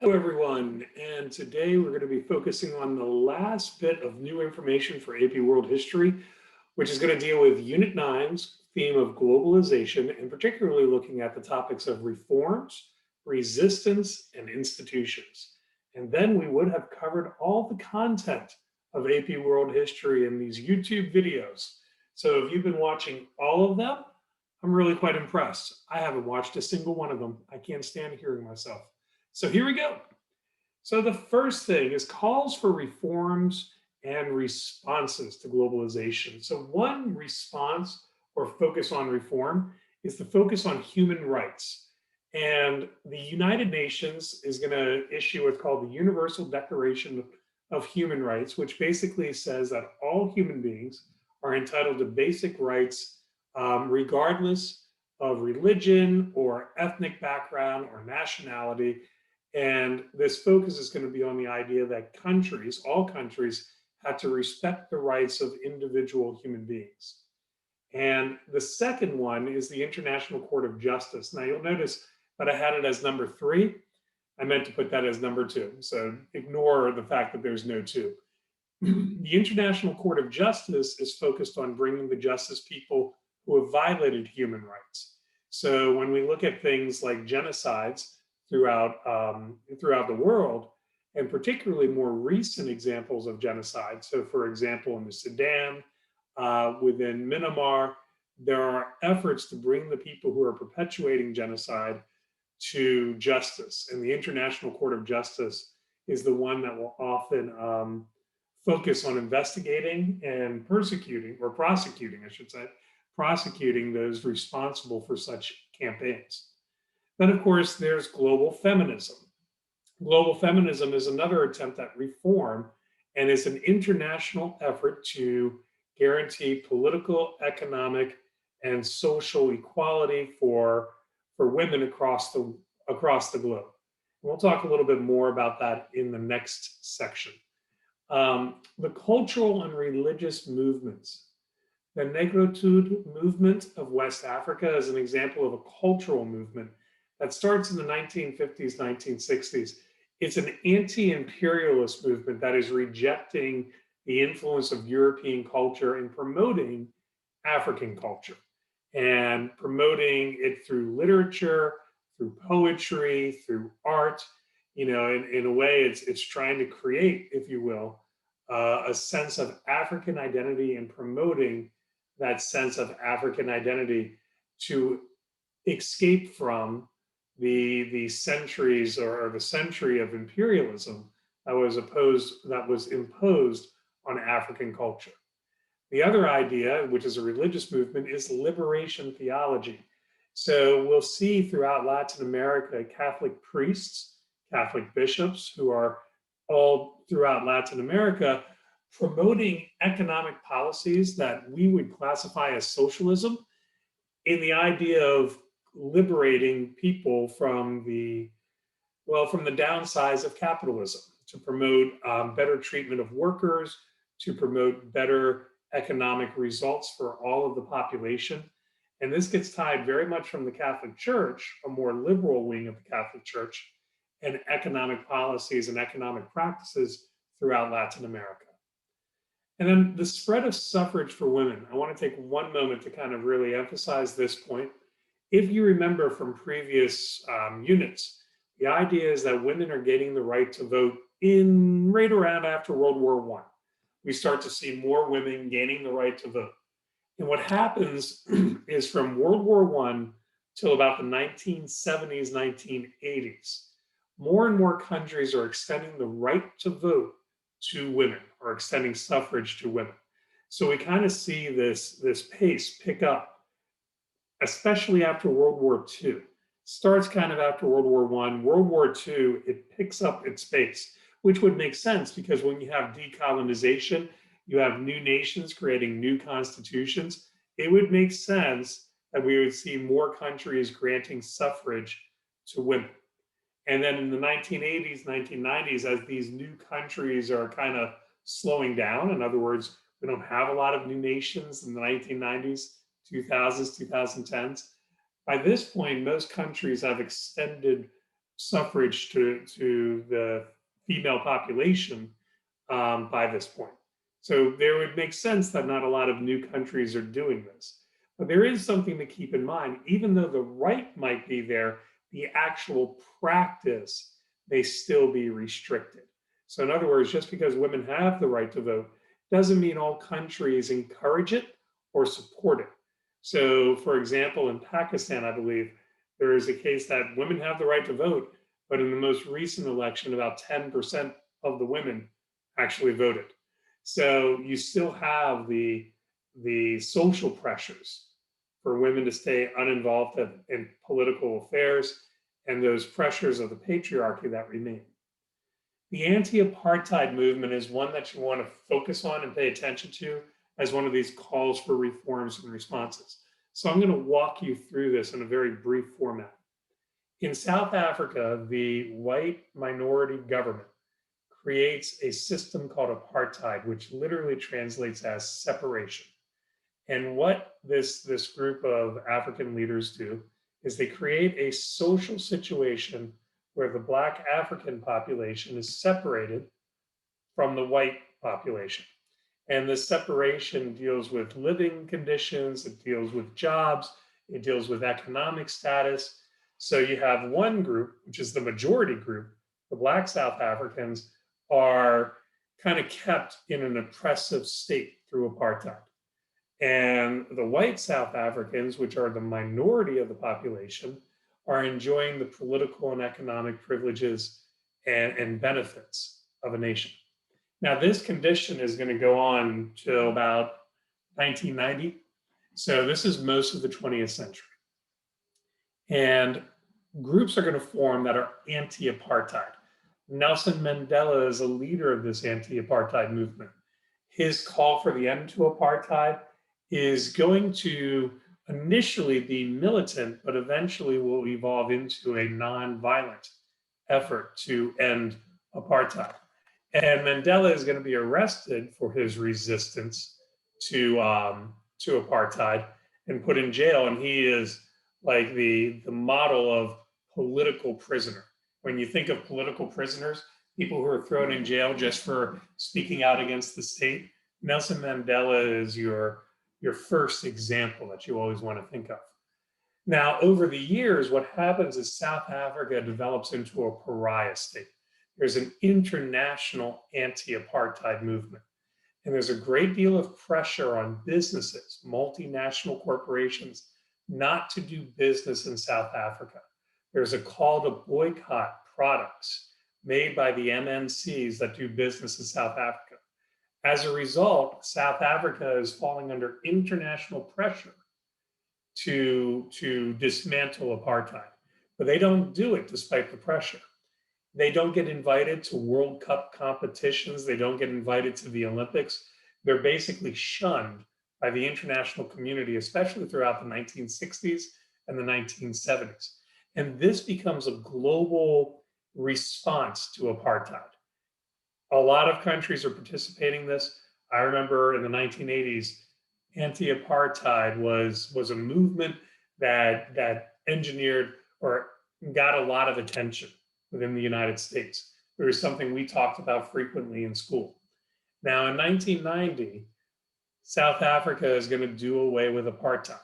Hello, everyone. And today we're going to be focusing on the last bit of new information for AP World History, which is going to deal with Unit Nine's theme of globalization, and particularly looking at the topics of reforms, resistance, and institutions. And then we would have covered all the content of AP World History in these YouTube videos. So if you've been watching all of them, I'm really quite impressed. I haven't watched a single one of them. I can't stand hearing myself. So here we go. So the first thing is calls for reforms and responses to globalization. So one response or focus on reform is the focus on human rights. And the United Nations is going to issue what's called the Universal Declaration of Human Rights, which basically says that all human beings are entitled to basic rights, regardless of religion or ethnic background or nationality. And this focus is going to be on the idea that countries, all countries, have to respect the rights of individual human beings. And the second one is the International Court of Justice. Now, you'll notice that I had it as number three. I meant to put that as number two. So ignore the fact that there's no two. The International Court of Justice is focused on bringing to justice people who have violated human rights. So when we look at things like genocides throughout the world, and particularly more recent examples of genocide. So, for example, in the Sudan, within Myanmar, there are efforts to bring the people who are perpetuating genocide to justice, and the International Court of Justice is the one that will often focus on investigating and persecuting, or prosecuting, I should say, prosecuting those responsible for such campaigns. Then, of course, there's global feminism. Global feminism is another attempt at reform and is an international effort to guarantee political, economic, and social equality for women across the globe. And we'll talk a little bit more about that in the next section. The cultural and religious movements. The Negritude movement of West Africa is an example of a cultural movement that starts in the 1950s, 1960s. It's an anti imperialist movement that is rejecting the influence of European culture and promoting African culture and promoting it through literature, through poetry, through art. In a way, it's trying to create, if you will, a sense of African identity and promoting that sense of African identity to escape from the centuries or the century of imperialism that was imposed on African culture. The other idea, which is a religious movement, is liberation theology. So we'll see throughout Latin America Catholic priests, Catholic bishops who are all throughout Latin America promoting economic policies that we would classify as socialism, in the idea of liberating people from the downsides of capitalism, to promote better treatment of workers, to promote better economic results for all of the population. And this gets tied very much from the Catholic Church, a more liberal wing of the Catholic Church, and economic policies and economic practices throughout Latin America. And then the spread of suffrage for women. I want to take one moment to kind of really emphasize this point. If you remember from previous units, the idea is that women are getting the right to vote in right around after World War I. We start to see more women gaining the right to vote. And what happens is from World War I till about the 1970s, 1980s, more and more countries are extending the right to vote to women, or extending suffrage to women. So we kind of see this pace pick up, especially after World War II. Starts kind of after World War I. World War II, it picks up its pace, which would make sense because when you have decolonization, you have new nations creating new constitutions. It would make sense that we would see more countries granting suffrage to women. And then in the 1980s, 1990s, as these new countries are kind of slowing down, in other words, we don't have a lot of new nations in the 1990s, 2000s, 2010s. By this point, most countries have extended suffrage to the female population by this point. So there would make sense that not a lot of new countries are doing this. But there is something to keep in mind. Even though the right might be there, the actual practice may still be restricted. So, in other words, just because women have the right to vote doesn't mean all countries encourage it or support it. So, for example, in Pakistan, I believe there is a case that women have the right to vote, but in the most recent election, about 10% of the women actually voted. So you still have the social pressures for women to stay uninvolved in political affairs and those pressures of the patriarchy that remain. The anti-apartheid movement is one that you want to focus on and pay attention to as one of these calls for reforms and responses. So I'm going to walk you through this in a very brief format. In South Africa, the white minority government creates a system called apartheid, which literally translates as separation. And what this group of African leaders do is they create a social situation where the Black African population is separated from the white population. And the separation deals with living conditions, it deals with jobs, it deals with economic status. So you have one group, which is the majority group, the Black South Africans, are kind of kept in an oppressive state through apartheid. And the white South Africans, which are the minority of the population, are enjoying the political and economic privileges and benefits of a nation. Now, this condition is going to go on till about 1990. So this is most of the 20th century. And groups are going to form that are anti-apartheid. Nelson Mandela is a leader of this anti-apartheid movement. His call for the end to apartheid is going to initially be militant, but eventually will evolve into a non-violent effort to end apartheid. And Mandela is going to be arrested for his resistance to apartheid and put in jail. And he is like the model of political prisoner. When you think of political prisoners, people who are thrown in jail just for speaking out against the state, Nelson Mandela is your first example that you always want to think of. Now, over the years, what happens is South Africa develops into a pariah state. There's an international anti-apartheid movement. And there's a great deal of pressure on businesses, multinational corporations, not to do business in South Africa. There's a call to boycott products made by the MNCs that do business in South Africa. As a result, South Africa is falling under international pressure to dismantle apartheid. But they don't do it despite the pressure. They don't get invited to World Cup competitions. They don't get invited to the Olympics. They're basically shunned by the international community, especially throughout the 1960s and the 1970s. And this becomes a global response to apartheid. A lot of countries are participating in this. I remember in the 1980s, anti-apartheid was a movement that engineered or got a lot of attention within the United States. It was something we talked about frequently in school. Now, in 1990, South Africa is going to do away with apartheid.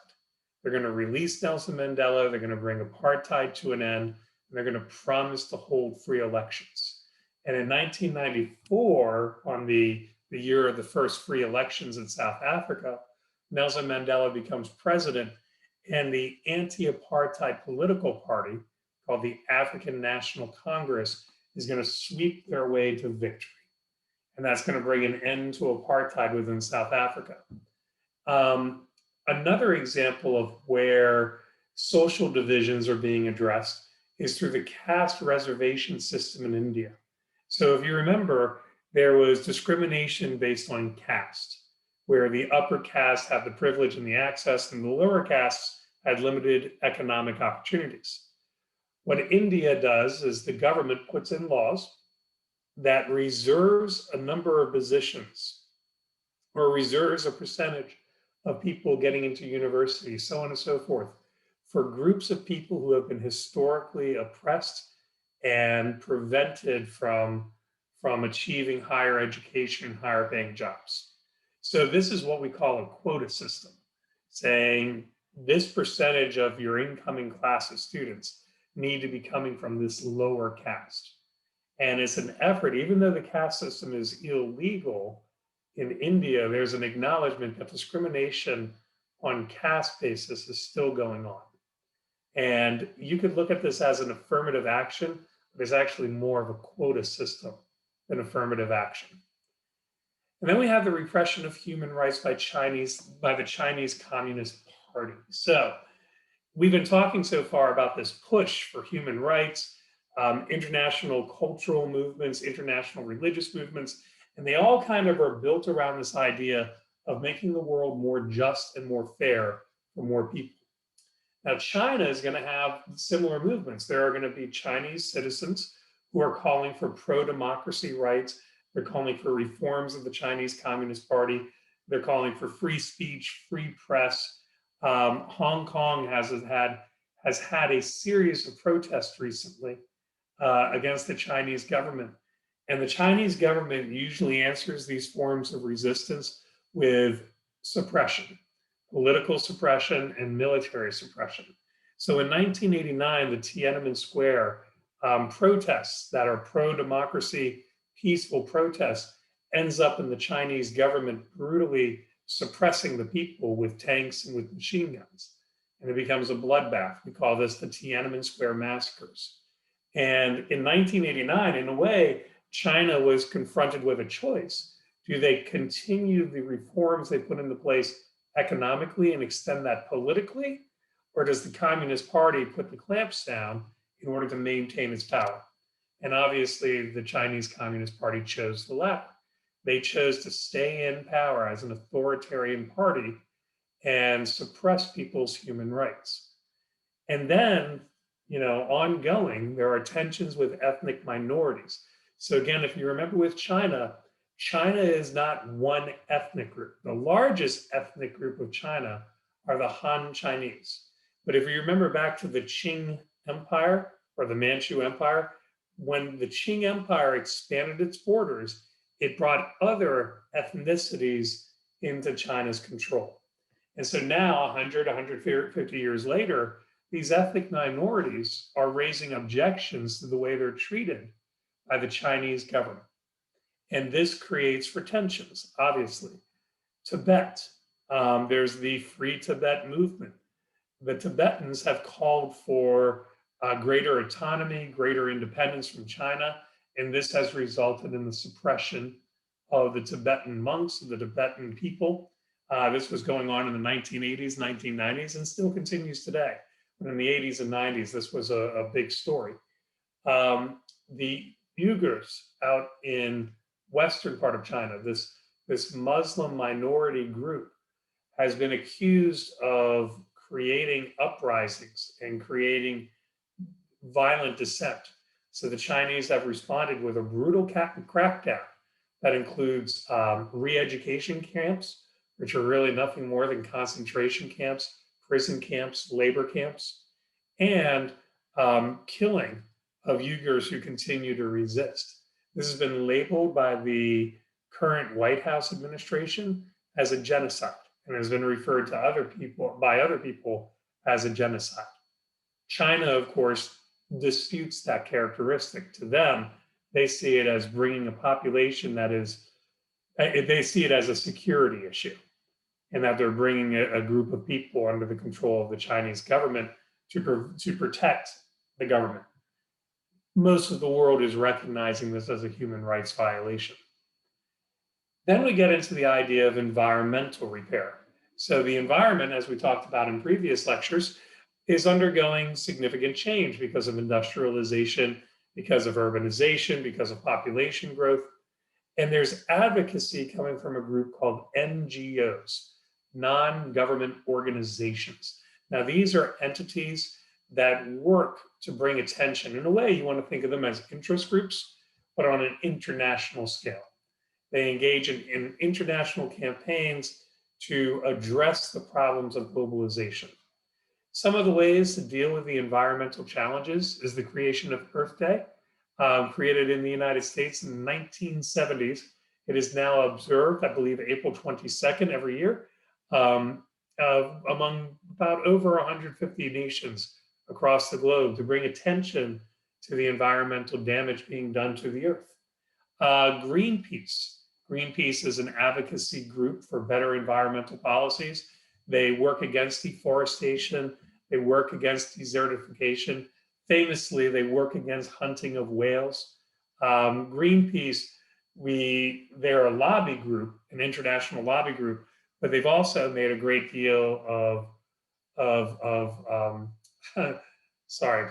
They're going to release Nelson Mandela. They're going to bring apartheid to an end. And they're going to promise to hold free elections. And in 1994, on the year of the first free elections in South Africa, Nelson Mandela becomes president, and the anti-apartheid political party called the African National Congress is going to sweep their way to victory. And that's going to bring an end to apartheid within South Africa. Another example of where social divisions are being addressed is through the caste reservation system in India. So if you remember, there was discrimination based on caste, where the upper caste had the privilege and the access, and the lower castes had limited economic opportunities. What India does is the government puts in laws that reserves a number of positions or reserves a percentage of people getting into university, so on and so forth, for groups of people who have been historically oppressed and prevented from achieving higher education, higher paying jobs. So this is what we call a quota system, saying this percentage of your incoming class of students need to be coming from this lower caste. And it's an effort, even though the caste system is illegal in India, there's an acknowledgement that discrimination on caste basis is still going on. And you could look at this as an affirmative action. There's actually more of a quota system than affirmative action. And then we have the repression of human rights by the Chinese Communist Party. So we've been talking so far about this push for human rights, international cultural movements, international religious movements, and they all kind of are built around this idea of making the world more just and more fair for more people. Now, China is going to have similar movements. There are going to be Chinese citizens who are calling for pro-democracy rights. They're calling for reforms of the Chinese Communist Party. They're calling for free speech, free press. Hong Kong has had a series of protests recently against the Chinese government. And the Chinese government usually answers these forms of resistance with suppression, political suppression, and military suppression. So in 1989, the Tiananmen Square protests that are pro-democracy, peaceful protests, ends up in the Chinese government brutally suppressing the people with tanks and with machine guns. And it becomes a bloodbath. We call this the Tiananmen Square massacres. And in 1989, in a way, China was confronted with a choice. Do they continue the reforms they put into place economically and extend that politically? Or does the Communist Party put the clamps down in order to maintain its power? And obviously, the Chinese Communist Party chose the latter. They chose to stay in power as an authoritarian party and suppress people's human rights. And then, ongoing, there are tensions with ethnic minorities. So again, if you remember with China, China is not one ethnic group. The largest ethnic group of China are the Han Chinese. But if you remember back to the Qing Empire or the Manchu Empire, when the Qing Empire expanded its borders, it brought other ethnicities into China's control. And so now, 100, 150 years later, these ethnic minorities are raising objections to the way they're treated by the Chinese government. And this creates for tensions, obviously. Tibet, there's the Free Tibet movement. The Tibetans have called for greater autonomy, greater independence from China, and this has resulted in the suppression of the Tibetan monks, the Tibetan people. This was going on in the 1980s, 1990s, and still continues today. But in the 80s and 90s, this was a big story. The Uyghurs out in western part of China, this Muslim minority group, has been accused of creating uprisings and creating violent dissent. So the Chinese have responded with a brutal crackdown that includes re-education camps, which are really nothing more than concentration camps, prison camps, labor camps, and killing of Uyghurs who continue to resist. This has been labeled by the current White House administration as a genocide and has been referred to other people as a genocide. China, of course, disputes that characteristic. To them, they see it as bringing a population they see it as a security issue, and that they're bringing a group of people under the control of the Chinese government to protect the government. Most of the world is recognizing this as a human rights violation. Then we get into the idea of environmental repair. So the environment, as we talked about in previous lectures, is undergoing significant change because of industrialization, because of urbanization, because of population growth. And there's advocacy coming from a group called NGOs, non-government organizations. Now, these are entities that work to bring attention. In a way, you want to think of them as interest groups, but on an international scale. They engage in international campaigns to address the problems of globalization. Some of the ways to deal with the environmental challenges is the creation of Earth Day. created in the United States in the 1970s. It is now observed, I believe, April 22nd every year, um, among about over 150 nations across the globe to bring attention to the environmental damage being done to the earth. Greenpeace. Greenpeace is an advocacy group for better environmental policies. They work against deforestation. They work against desertification. Famously, they work against hunting of whales. Greenpeace, they're a lobby group, an international lobby group, but they've also made a great deal of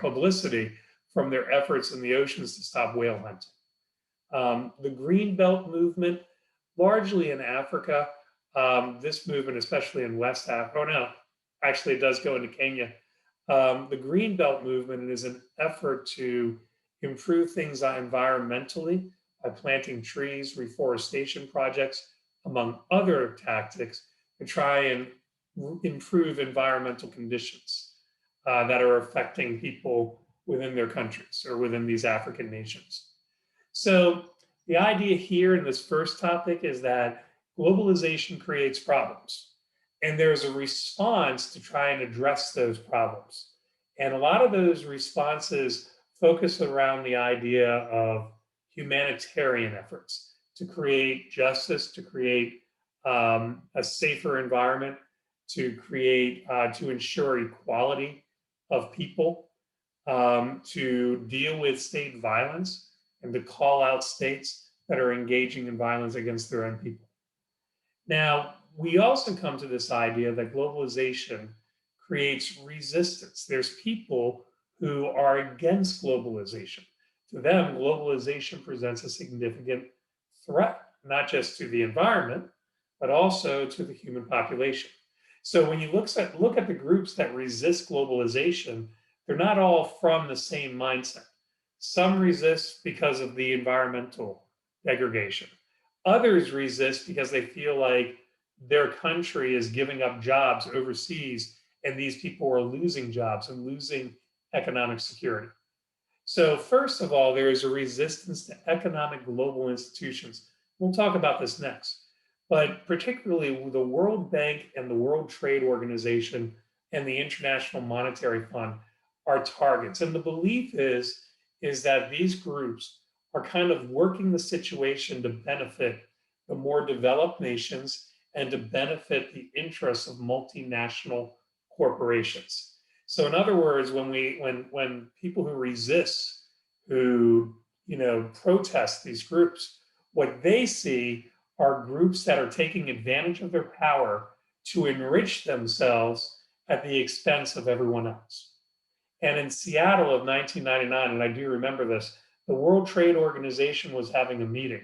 publicity from their efforts in the oceans to stop whale hunting. The Green Belt movement, largely in Africa. This movement, especially in West Africa, oh no, actually it does go into Kenya. The Green Belt movement is an effort to improve things environmentally by planting trees, reforestation projects, among other tactics, to try and improve environmental conditions that are affecting people within their countries or within these African nations. So the idea here in this first topic is that globalization creates problems, and there's a response to try and address those problems. And a lot of those responses focus around the idea of humanitarian efforts to create justice, to create a safer environment, to ensure equality of people, to deal with state violence, and to call out states that are engaging in violence against their own people. Now, we also come to this idea that globalization creates resistance. There's people who are against globalization. To them, globalization presents a significant threat, not just to the environment, but also to the human population. So when you look at the groups that resist globalization, they're not all from the same mindset. Some resist because of the environmental degradation. Others resist because they feel like their country is giving up jobs overseas and these people are losing jobs and losing economic security. So, first of all, there is a resistance to economic global institutions. We'll talk about this next. But particularly the World Bank and the World Trade Organization and the International Monetary Fund are targets. And the belief is that these groups are kind of working the situation to benefit the more developed nations and to benefit the interests of multinational corporations. So in other words, when people who resist, who protest these groups, what they see are groups that are taking advantage of their power to enrich themselves at the expense of everyone else. And in Seattle of 1999, and I do remember this, the World Trade Organization was having a meeting,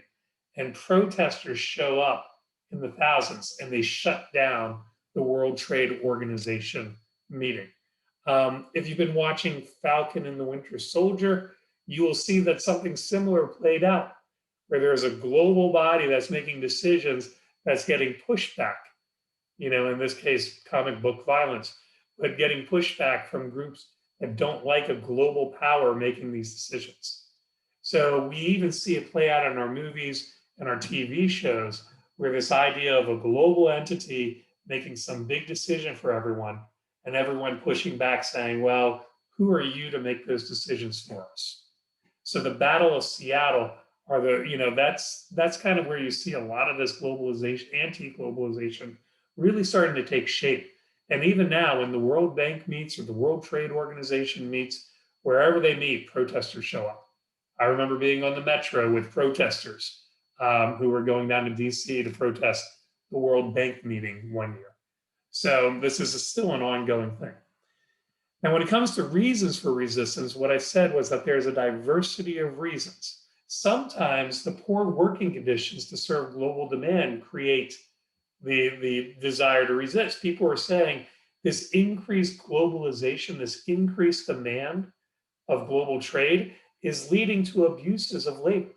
and protesters show up in the thousands, and they shut down the World Trade Organization meeting. If you've been watching Falcon and the Winter Soldier, you will see that something similar played out, where there's a global body that's making decisions that's getting pushback, in this case, comic book violence, but getting pushback from groups that don't like a global power making these decisions. So we even see it play out in our movies and our TV shows, where this idea of a global entity making some big decision for everyone and everyone pushing back saying, well, who are you to make those decisions for us? So the Battle of Seattle are that's kind of where you see a lot of this globalization, anti-globalization really starting to take shape. And even now, when the World Bank meets or the World Trade Organization meets, wherever they meet, protesters show up. I remember being on the metro with protesters who were going down to DC to protest the World Bank meeting one year. So this is still an ongoing thing. Now, when it comes to reasons for resistance, what I said was that there's a diversity of reasons. Sometimes the poor working conditions to serve global demand create the desire to resist. People are saying this increased globalization, this increased demand of global trade is leading to abuses of labor.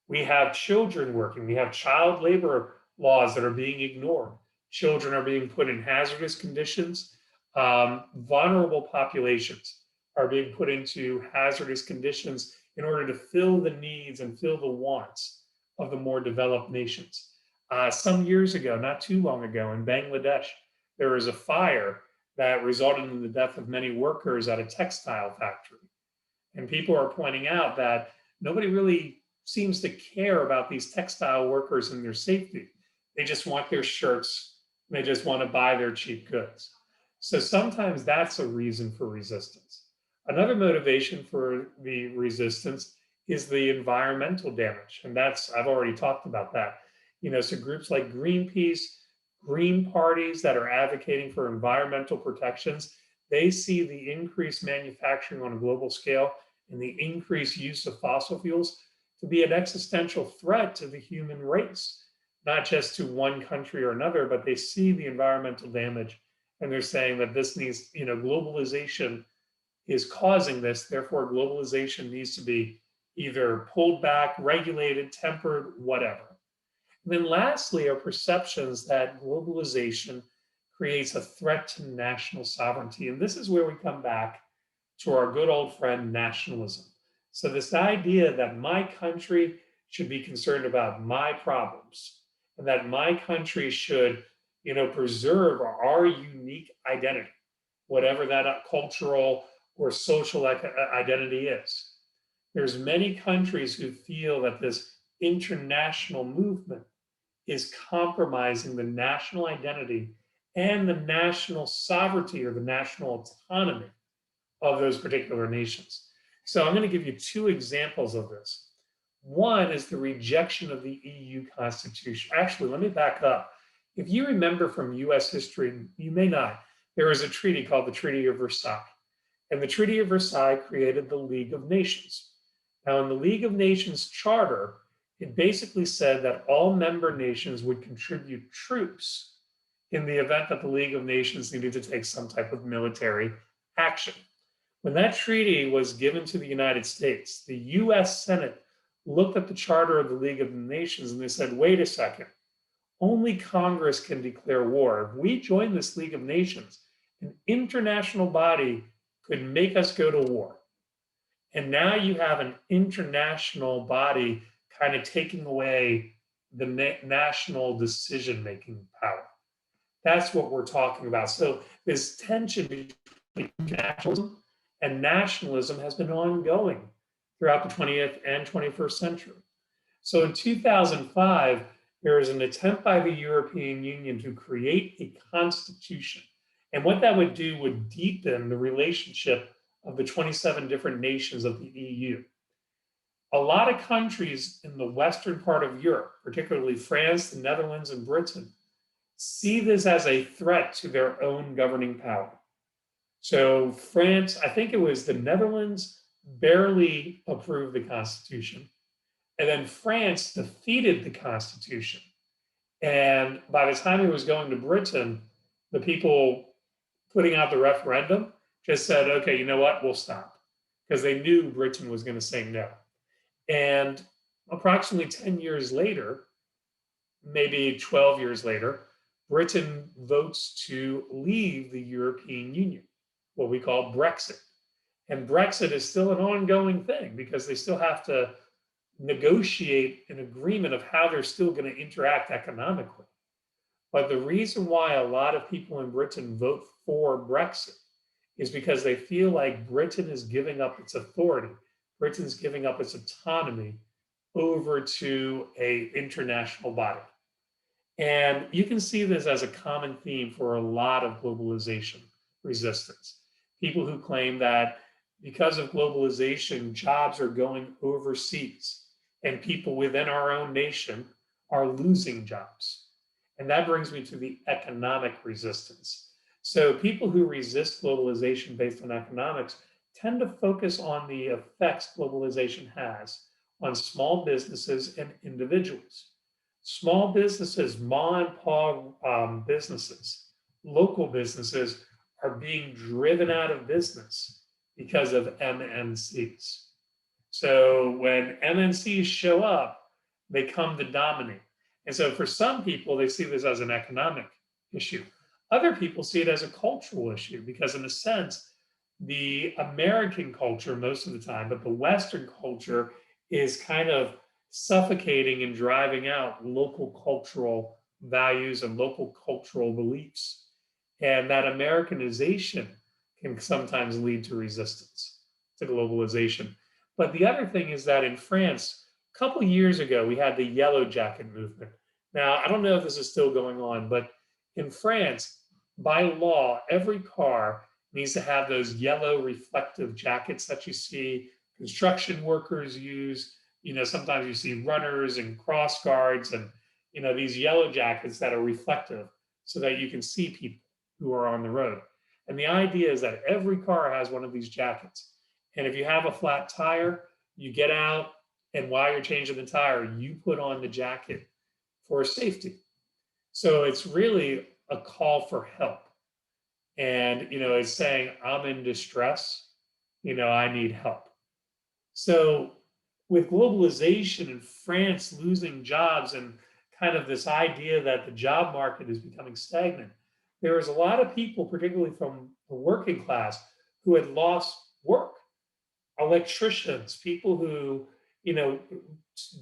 We have children working. We have child labor laws that are being ignored. Children are being put in hazardous conditions. Vulnerable populations are being put into hazardous conditions in order to fill the needs and fill the wants of the more developed nations. Some years ago, not too long ago, in Bangladesh, there was a fire that resulted in the death of many workers at a textile factory. And people are pointing out that nobody really seems to care about these textile workers and their safety. They just want their shirts, they just want to buy their cheap goods. So sometimes that's a reason for resistance. Another motivation for the resistance is the environmental damage. And that's, I've already talked about that. So groups like Greenpeace, green parties that are advocating for environmental protections, they see the increased manufacturing on a global scale and the increased use of fossil fuels to be an existential threat to the human race, not just to one country or another, but they see the environmental damage and they're saying that this needs, globalization is causing this, therefore globalization needs to be either pulled back, regulated, tempered, whatever. And then lastly are perceptions that globalization creates a threat to national sovereignty. And this is where we come back to our good old friend nationalism. So this idea that my country should be concerned about my problems and that my country should, preserve our unique identity, whatever that cultural or social identity is. There's many countries who feel that this international movement is compromising the national identity and the national sovereignty or the national autonomy of those particular nations. So I'm going to give you two examples of this. One is the rejection of the EU Constitution. Actually, let me back up. If you remember from US history, you may not, there was a treaty called the Treaty of Versailles. And the Treaty of Versailles created the League of Nations. Now, in the League of Nations charter, it basically said that all member nations would contribute troops in the event that the League of Nations needed to take some type of military action. When that treaty was given to the United States, the US Senate looked at the charter of the League of Nations and they said, wait a second, only Congress can declare war. If we join this League of Nations, an international body could make us go to war. And now you have an international body kind of taking away the national decision-making power. That's what we're talking about. So this tension between nationalism and nationalism has been ongoing throughout the 20th and 21st century. So in 2005, there was an attempt by the European Union to create a constitution. And what that would do would deepen the relationship of the 27 different nations of the EU. A lot of countries in the western part of Europe, particularly France, the Netherlands, and Britain, see this as a threat to their own governing power. So France, I think it was the Netherlands, barely approved the Constitution. And then France defeated the Constitution. And by the time it was going to Britain, the people putting out the referendum just said, okay, you know what, we'll stop. Because they knew Britain was going to say no. And approximately 10 years later, maybe 12 years later, Britain votes to leave the European Union, what we call Brexit. And Brexit is still an ongoing thing because they still have to negotiate an agreement of how they're still going to interact economically. But the reason why a lot of people in Britain vote for Brexit is because they feel like Britain is giving up its authority. Britain's giving up its autonomy over to an international body. And you can see this as a common theme for a lot of globalization resistance. People who claim that because of globalization, jobs are going overseas and people within our own nation are losing jobs. And that brings me to the economic resistance. So people who resist globalization based on economics tend to focus on the effects globalization has on small businesses and individuals. Small businesses, mom and pop businesses, local businesses are being driven out of business because of MNCs. So when MNCs show up, they come to dominate. And so for some people, they see this as an economic issue. Other people see it as a cultural issue because in a sense, the American culture most of the time, but the Western culture is kind of suffocating and driving out local cultural values and local cultural beliefs. And that Americanization can sometimes lead to resistance to globalization. But the other thing is that in France, a couple of years ago, we had the Yellow Jacket movement. Now, I don't know if this is still going on, but in France, by law, every car needs to have those yellow reflective jackets that you see construction workers use. Sometimes you see runners and cross guards and, these yellow jackets that are reflective so that you can see people who are on the road. And the idea is that every car has one of these jackets. And if you have a flat tire, you get out, and while you're changing the tire, you put on the jacket for safety. So it's really a call for help. And, it's saying, I'm in distress, I need help. So with globalization and France losing jobs and kind of this idea that the job market is becoming stagnant, there was a lot of people, particularly from the working class, who had lost work. Electricians, people who, you know,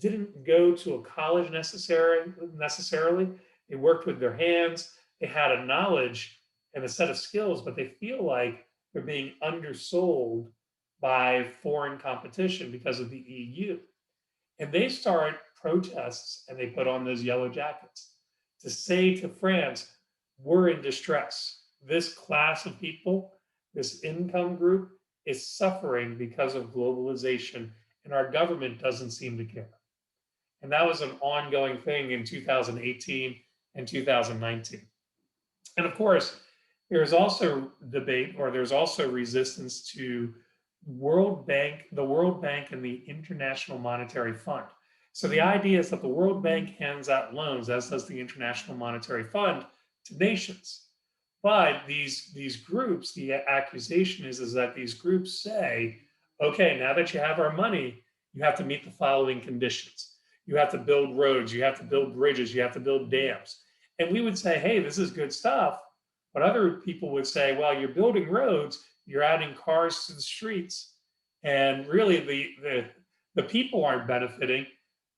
didn't go to a college necessarily. They worked with their hands. They had a knowledge and a set of skills, but they feel like they're being undersold by foreign competition because of the EU. And they start protests and they put on those yellow jackets to say to France, we're in distress. This class of people, this income group is suffering because of globalization, and our government doesn't seem to care. And that was an ongoing thing in 2018 and 2019. And of course, there's also debate or there's also resistance to the World Bank and the International Monetary Fund. So the idea is that the World Bank hands out loans, as does the International Monetary Fund, to nations. But these groups, the accusation is that these groups say, okay, now that you have our money, you have to meet the following conditions. You have to build roads, you have to build bridges, you have to build dams. And we would say, hey, this is good stuff. But other people would say, well, you're building roads, you're adding cars to the streets. And really the people aren't benefiting.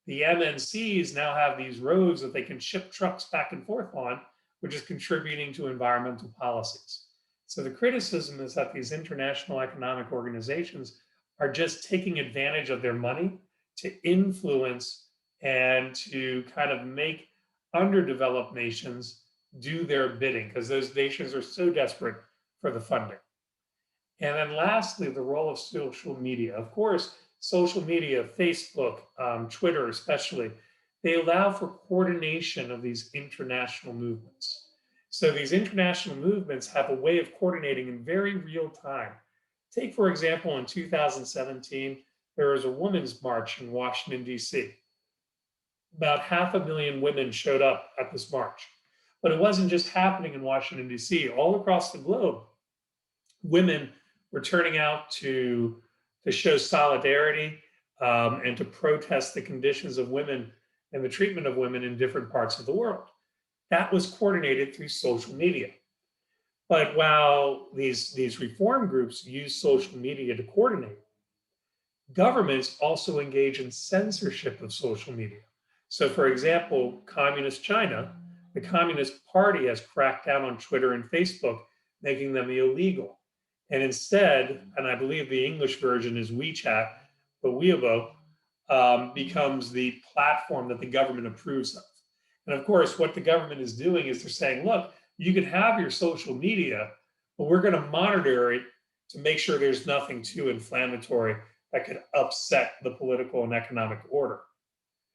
The MNCs now have these roads that they can ship trucks back and forth on, which is contributing to environmental policies. So the criticism is that these international economic organizations are just taking advantage of their money to influence and to kind of make underdeveloped nations do their bidding because those nations are so desperate for the funding. And then lastly, the role of social media. Of course, social media, Facebook, Twitter especially, they allow for coordination of these international movements. So these international movements have a way of coordinating in very real time. Take, for example, in 2017, there was a women's march in Washington, D.C. About 500,000 women showed up at this march. But it wasn't just happening in Washington, D.C. All across the globe, women were turning out to show solidarity and to protest the conditions of women and the treatment of women in different parts of the world. That was coordinated through social media. But while these reform groups use social media to coordinate, governments also engage in censorship of social media. So, for example, Communist China, the Communist Party has cracked down on Twitter and Facebook, making them illegal. And instead, and I believe the English version is WeChat, but Weibo becomes the platform that the government approves of. And of course, what the government is doing is they're saying, look, you can have your social media, but we're going to monitor it to make sure there's nothing too inflammatory that could upset the political and economic order.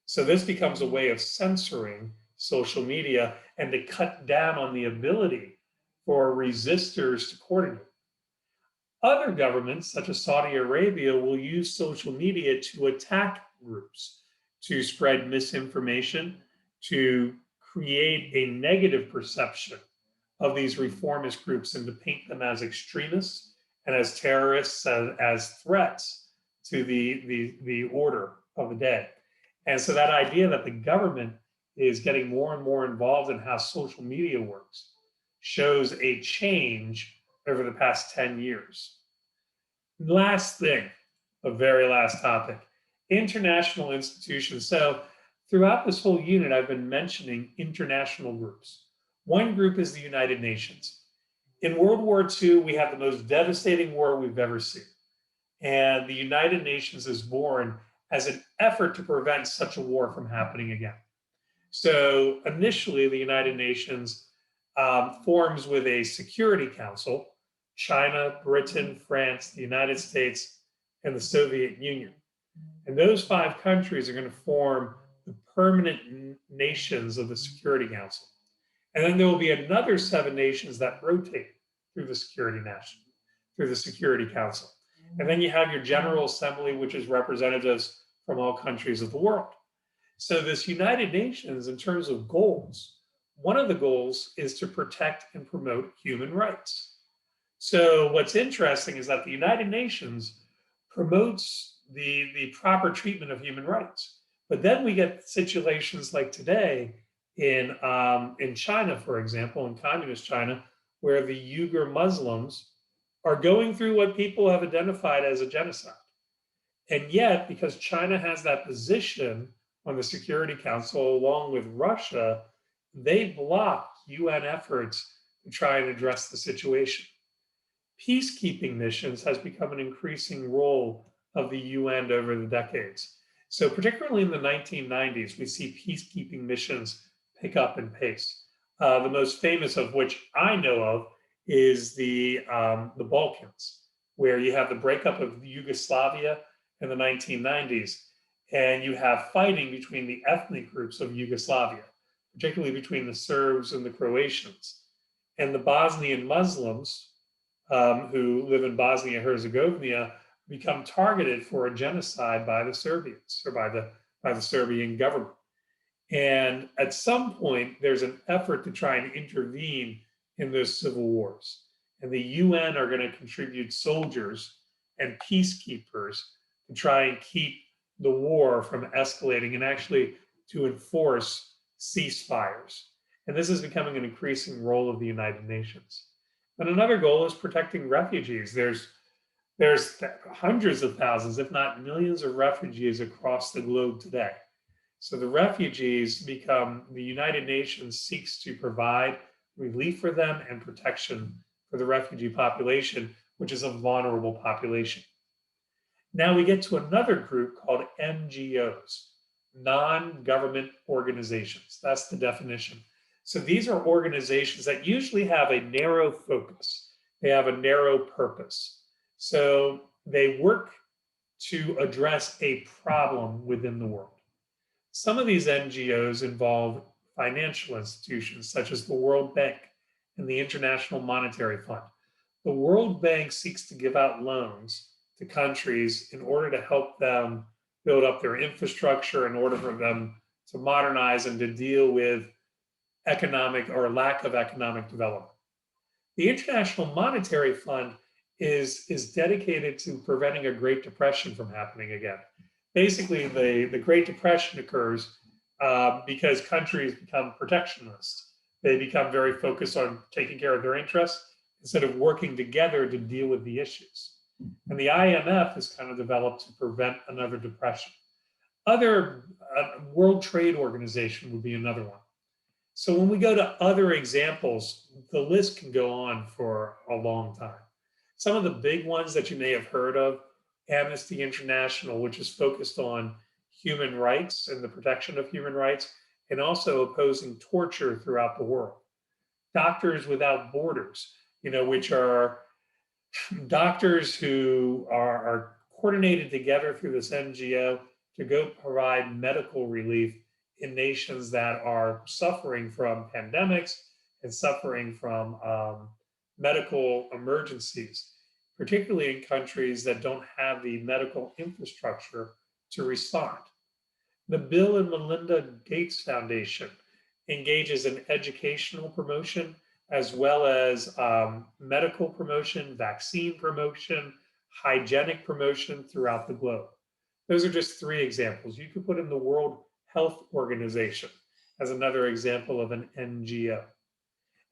So this becomes a way of censoring social media and to cut down on the ability for resistors to coordinate. Other governments, such as Saudi Arabia, will use social media to attack groups, to spread misinformation, to create a negative perception of these reformist groups and to paint them as extremists and as terrorists, as threats to the order of the day. And so that idea that the government is getting more and more involved in how social media works shows a change over the past 10 years. Last thing, a very last topic, international institutions. So throughout this whole unit, I've been mentioning international groups. One group is the United Nations. In World War II, we had the most devastating war we've ever seen. And the United Nations is born as an effort to prevent such a war from happening again. So initially, the United Nations forms with a Security Council: China, Britain, France, the United States, and the Soviet Union. And those five countries are going to form the permanent nations of the Security Council. And then there will be another seven nations that rotate through the through the Security Council. And then you have your General Assembly, which is representatives from all countries of the world. So, this United Nations, in terms of goals, one of the goals is to protect and promote human rights. So, what's interesting is that the United Nations promotes the proper treatment of human rights. But then we get situations like today in China, for example, in communist China, where the Uyghur Muslims are going through what people have identified as a genocide. And yet, because China has that position on the Security Council along with Russia, they block UN efforts to try and address the situation. Peacekeeping missions has become an increasing role of the UN over the decades. So, particularly in the 1990s, we see peacekeeping missions pick up in pace. The most famous of which I know of is the Balkans, where you have the breakup of Yugoslavia in the 1990s, and you have fighting between the ethnic groups of Yugoslavia, particularly between the Serbs and the Croatians. And the Bosnian Muslims who live in Bosnia and Herzegovina become targeted for a genocide by the Serbians or by the Serbian government. And at some point, there's an effort to try and intervene in those civil wars. And the UN are going to contribute soldiers and peacekeepers to try and keep the war from escalating and actually to enforce ceasefires. And this is becoming an increasing role of the United Nations. And another goal is protecting refugees. There's hundreds of thousands, if not millions, of refugees across the globe today. So the refugees become the United Nations seeks to provide relief for them and protection for the refugee population, which is a vulnerable population. Now we get to another group called NGOs, non-government organizations. That's the definition. So these are organizations that usually have a narrow focus. They have a narrow purpose. So they work to address a problem within the world. Some of these NGOs involve financial institutions such as the World Bank and the International Monetary Fund. The World Bank seeks to give out loans to countries in order to help them build up their infrastructure, in order for them to modernize and to deal with economic or lack of economic development. The International Monetary Fund is dedicated to preventing a Great Depression from happening again. Basically, the Great Depression occurs because countries become protectionist. They become very focused on taking care of their interests instead of working together to deal with the issues. And the IMF is kind of developed to prevent another depression. Other World Trade Organization would be another one. So when we go to other examples, the list can go on for a long time. Some of the big ones that you may have heard of: Amnesty International, which is focused on human rights and the protection of human rights, and also opposing torture throughout the world. Doctors Without Borders, which are doctors who are coordinated together through this NGO to go provide medical relief in nations that are suffering from pandemics and suffering from medical emergencies, particularly in countries that don't have the medical infrastructure to respond. The Bill and Melinda Gates Foundation engages in educational promotion as well as medical promotion, vaccine promotion, hygienic promotion throughout the globe. Those are just three examples. You could put in the World Health Organization as another example of an NGO.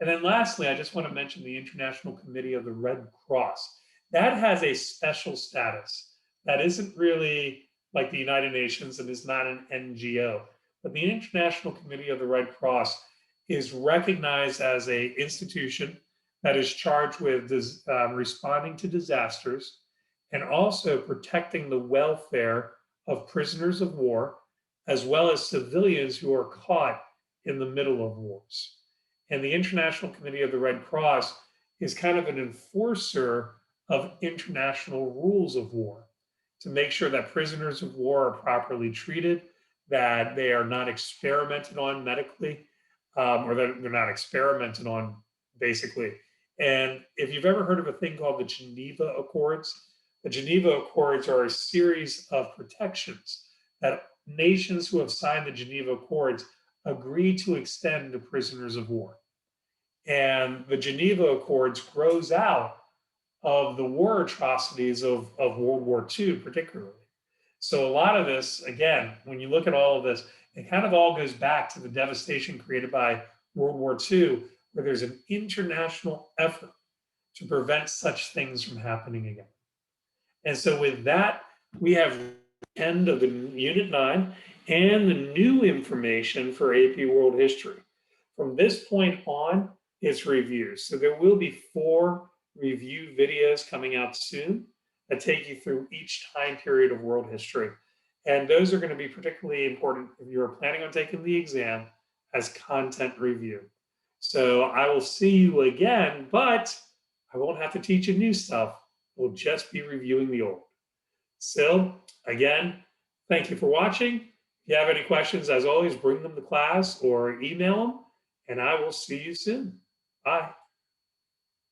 And then lastly, I just want to mention the International Committee of the Red Cross. That has a special status. That isn't really like the United Nations and is not an NGO. But the International Committee of the Red Cross is recognized as a institution that is charged with responding to disasters and also protecting the welfare of prisoners of war, as well as civilians who are caught in the middle of wars. And the International Committee of the Red Cross is kind of an enforcer of international rules of war to make sure that prisoners of war are properly treated, that they are not experimented on medically, or that they're not experimented on, basically. And if you've ever heard of a thing called the Geneva Accords, the Geneva Accords are a series of protections that nations who have signed the Geneva Accords agree to extend to prisoners of war. And the Geneva Accords grows out of the war atrocities of World War II, particularly. So a lot of this, again, when you look at all of this, it kind of all goes back to the devastation created by World War II, where there's an international effort to prevent such things from happening again. And so with that, we have the end of the Unit 9 and the new information for AP World History. From this point on, it's reviews. So there will be 4 review videos coming out soon that take you through each time period of world history. And those are going to be particularly important if you're planning on taking the exam as content review. So I will see you again, but I won't have to teach you new stuff. We'll just be reviewing the old. So again, thank you for watching. If you have any questions, as always, bring them to class or email them, and I will see you soon. Bye.